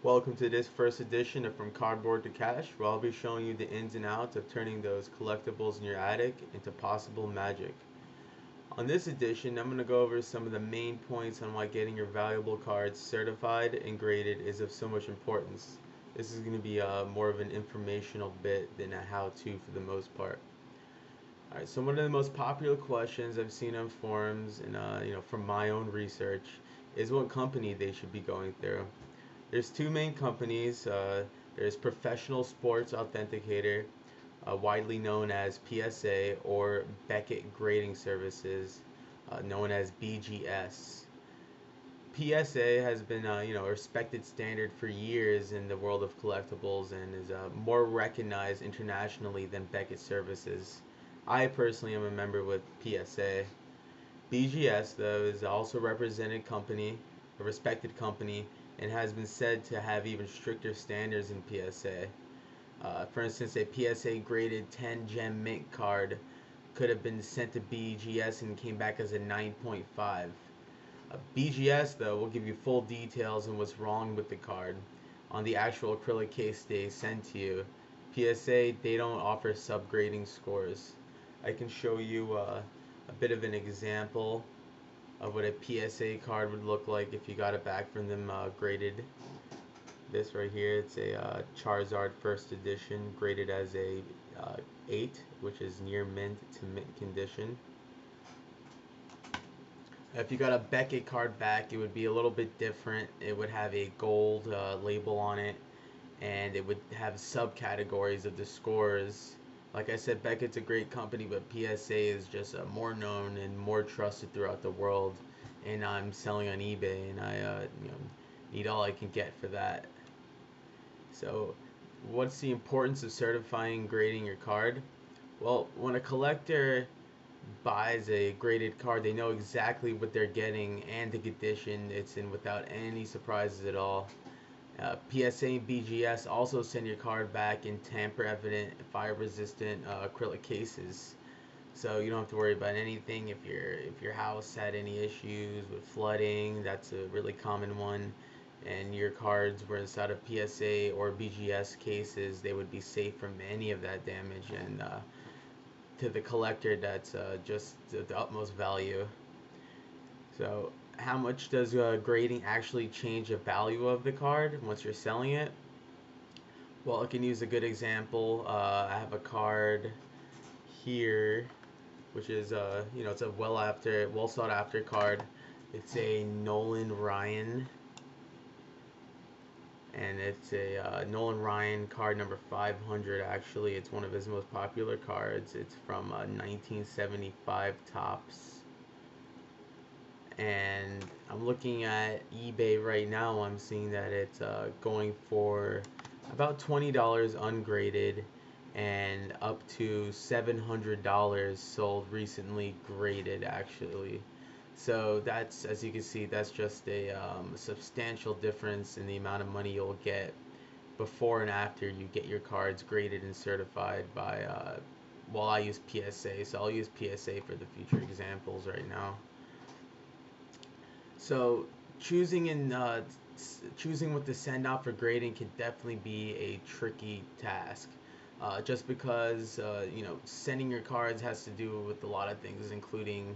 Welcome to this first edition of From Cardboard to Cash, where I'll be showing you the ins and outs of turning those collectibles in your attic into possible magic. On this edition, I'm going to go over some of the main points on why getting your valuable cards certified and graded is of so much importance. This is going to be more of an informational bit than a how-to for the most part. Alright, so one of the most popular questions I've seen on forums and from my own research is what company they should be going through. There's two main companies. There's Professional Sports Authenticator, widely known as PSA, or Beckett Grading Services, known as BGS. PSA has been a respected standard for years in the world of collectibles and is more recognized internationally than Beckett Services. I personally am a member with PSA. BGS, though, is also a represented company, a respected company, and has been said to have even stricter standards in PSA. For instance, a PSA graded 10 gem mint card could have been sent to BGS and came back as a 9.5. BGS, though, will give you full details on what's wrong with the card on the actual acrylic case they send to you. PSA, they don't offer subgrading scores. I can show you a bit of an example of what a PSA card would look like if you got it back from them graded. This right here, it's a Charizard first edition, graded as a 8, which is near mint to mint condition. If you got a Beckett card back, it would be a little bit different. It would have a gold label on it, and it would have subcategories of the scores. Like I said, Beckett's a great company, but PSA is just more known and more trusted throughout the world. And I'm selling on eBay, and I need all I can get for that. So, what's the importance of certifying and grading your card? Well, when a collector buys a graded card, they know exactly what they're getting and the condition it's in without any surprises at all. PSA and BGS also send your card back in tamper-evident, fire-resistant acrylic cases, so you don't have to worry about anything. If your house had any issues with flooding, that's a really common one, and your cards were inside of PSA or BGS cases, they would be safe from any of that damage. And to the collector, that's just the utmost value. So how much does grading actually change the value of the card once you're selling it? Well, I can use a good example. I have a card here, which is it's a well sought after card. It's a Nolan Ryan, and it's a Nolan Ryan card number 500. Actually, it's one of his most popular cards. It's from 1975 Topps. And I'm looking at eBay right now. I'm seeing that it's going for about $20 ungraded and up to $700 sold recently graded, actually. So that's, as you can see, that's just a substantial difference in the amount of money you'll get before and after you get your cards graded and certified by well, I use PSA, so I'll use PSA for the future examples right now. So choosing what to send out for grading can definitely be a tricky task. Just because sending your cards has to do with a lot of things, including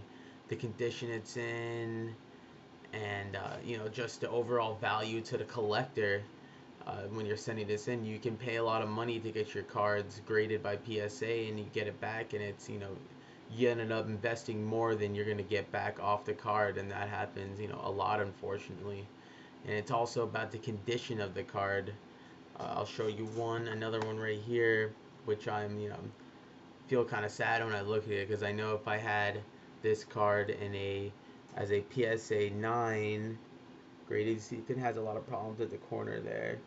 the condition it's in, and just the overall value to the collector. When you're sending this in, you can pay a lot of money to get your cards graded by PSA, and you get it back, and it's you ended up investing more than you're going to get back off the card, and that happens a lot, unfortunately. And it's also about the condition of the card. I'll show you another one right here, which I'm feel kind of sad when I look at it, because I know if I had this card as a PSA 9 graded, see it has a lot of problems at the corner there.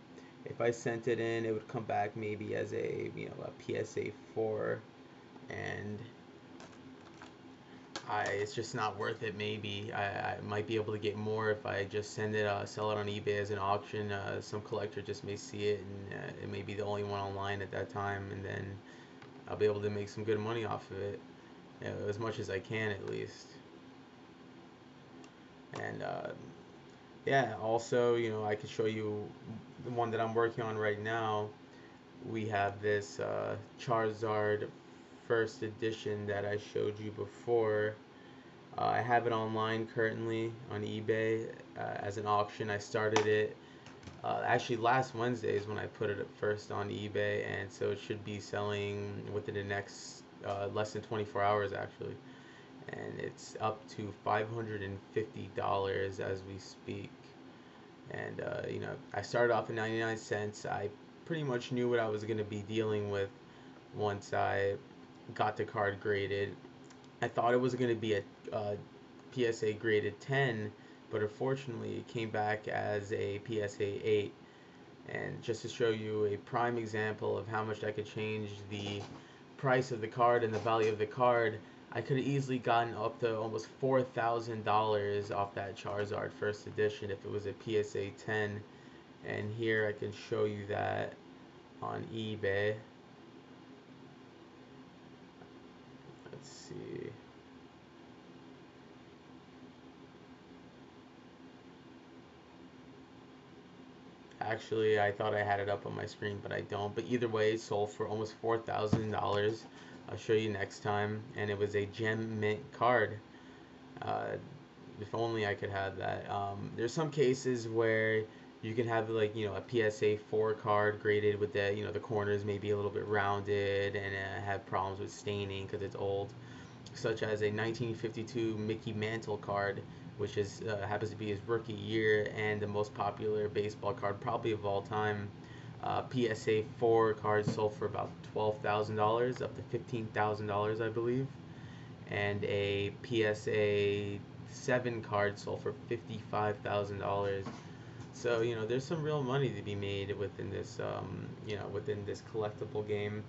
If I sent it in, it would come back maybe as a PSA 4, and it's just not worth it. Maybe I might be able to get more if I just sell it on eBay as an auction. Some collector just may see it, and it may be the only one online at that time, and then I'll be able to make some good money off of it, as much as I can at least. And Yeah, also, I could show you the one that I'm working on right now. We have this Charizard first edition that I showed you before. I have it online currently on eBay as an auction. I started it actually last Wednesday is when I put it at first on eBay, and so it should be selling within the next less than 24 hours actually. And it's up to $550 as we speak. And I started off at 99 cents. I pretty much knew what I was going to be dealing with once I got the card graded. I thought it was going to be a PSA graded 10, but unfortunately it came back as a PSA 8. And just to show you a prime example of how much that could change the price of the card and the value of the card, I could have easily gotten up to almost $4,000 off that Charizard first edition if it was a PSA 10. And here I can show you that on eBay. Let's see. Actually, I thought I had it up on my screen, but I don't. But either way, it sold for almost $4,000. I'll show you next time. And it was a gem mint card. Uh, if only I could have that. There's some cases where you can have like a PSA 4 card graded with the corners maybe a little bit rounded and have problems with staining because it's old, such as a 1952 Mickey Mantle card, which is happens to be his rookie year and the most popular baseball card probably of all time. PSA 4 cards sold for about $12,000 up to $15,000, I believe, and a PSA 7 card sold for $55,000. So there's some real money to be made within this within this collectible game.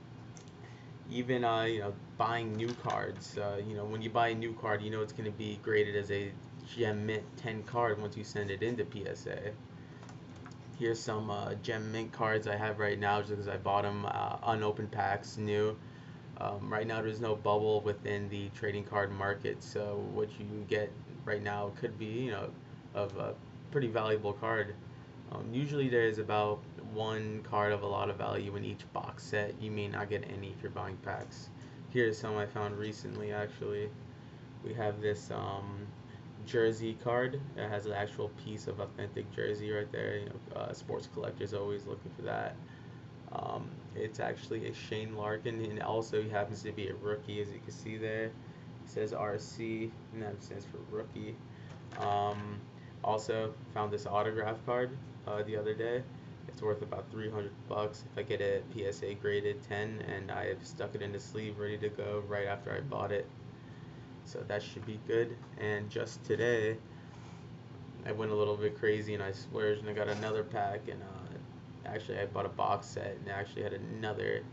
Even buying new cards. When you buy a new card, it's going to be graded as a Gem Mint 10 card once you send it into PSA. Here's some Gem Mint cards I have right now just because I bought them unopened packs new. Right now there's no bubble within the trading card market, so what you get right now could be of a pretty valuable card. Usually there's about one card of a lot of value in each box set. You may not get any if you're buying packs. Here's some I found recently actually. We have this jersey card. It has an actual piece of authentic jersey right there. Sports collectors always looking for that. It's actually a Shane Larkin, and also he happens to be a rookie, as you can see there. It says RC, and that stands for rookie. Um, Also found this autograph card the other day. It's worth about 300 bucks if I get a PSA graded 10, and I have stuck it in the sleeve ready to go right after I bought it. So that should be good. And just today, I went a little bit crazy and I splurged and I got another pack, and actually I bought a box set and actually had another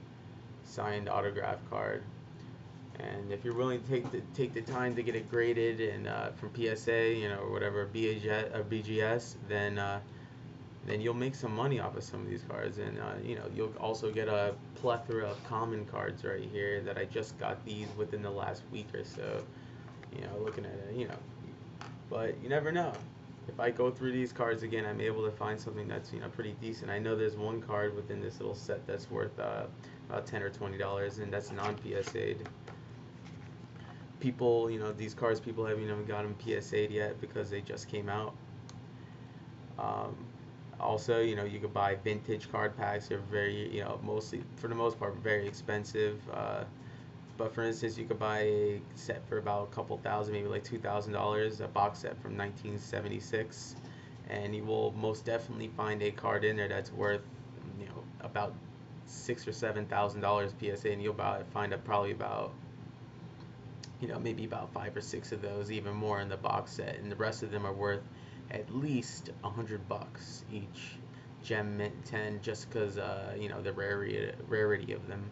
signed autograph card. And if you're willing to take the time to get it graded and from PSA, or whatever BGS, then you'll make some money off of some of these cards, and you'll also get a plethora of common cards right here that I just got these within the last week or so. Looking at it, but you never know. If I go through these cards again, I'm able to find something that's pretty decent. I know there's one card within this little set that's worth about $10 or $20, and that's non-PSA'd. People, these cards people haven't even got them PSA'd yet because they just came out. Um, Also, you could buy vintage card packs. They're very, mostly for the most part, very expensive. But for instance, you could buy a set for about a couple thousand, maybe like $2,000, a box set from 1976, and you will most definitely find a card in there that's worth, about $6,000 or $7,000 PSA, and you'll find probably about, maybe about 5 or 6 of those, even more in the box set, and the rest of them are worth at least $100 each. Gem Mint 10, just because the rarity of them.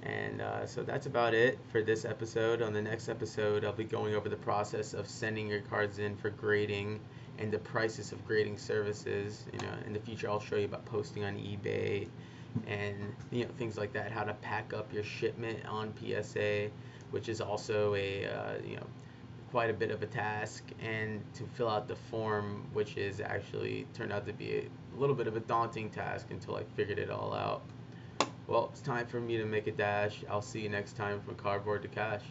And so that's about it for this episode. On the next episode, I'll be going over the process of sending your cards in for grading and the prices of grading services. In the future, I'll show you about posting on eBay and things like that. How to pack up your shipment on PSA, which is also a quite a bit of a task, and to fill out the form, which is actually turned out to be a little bit of a daunting task until I figured it all out. Well, it's time for me to make a dash. I'll see you next time from cardboard to cash.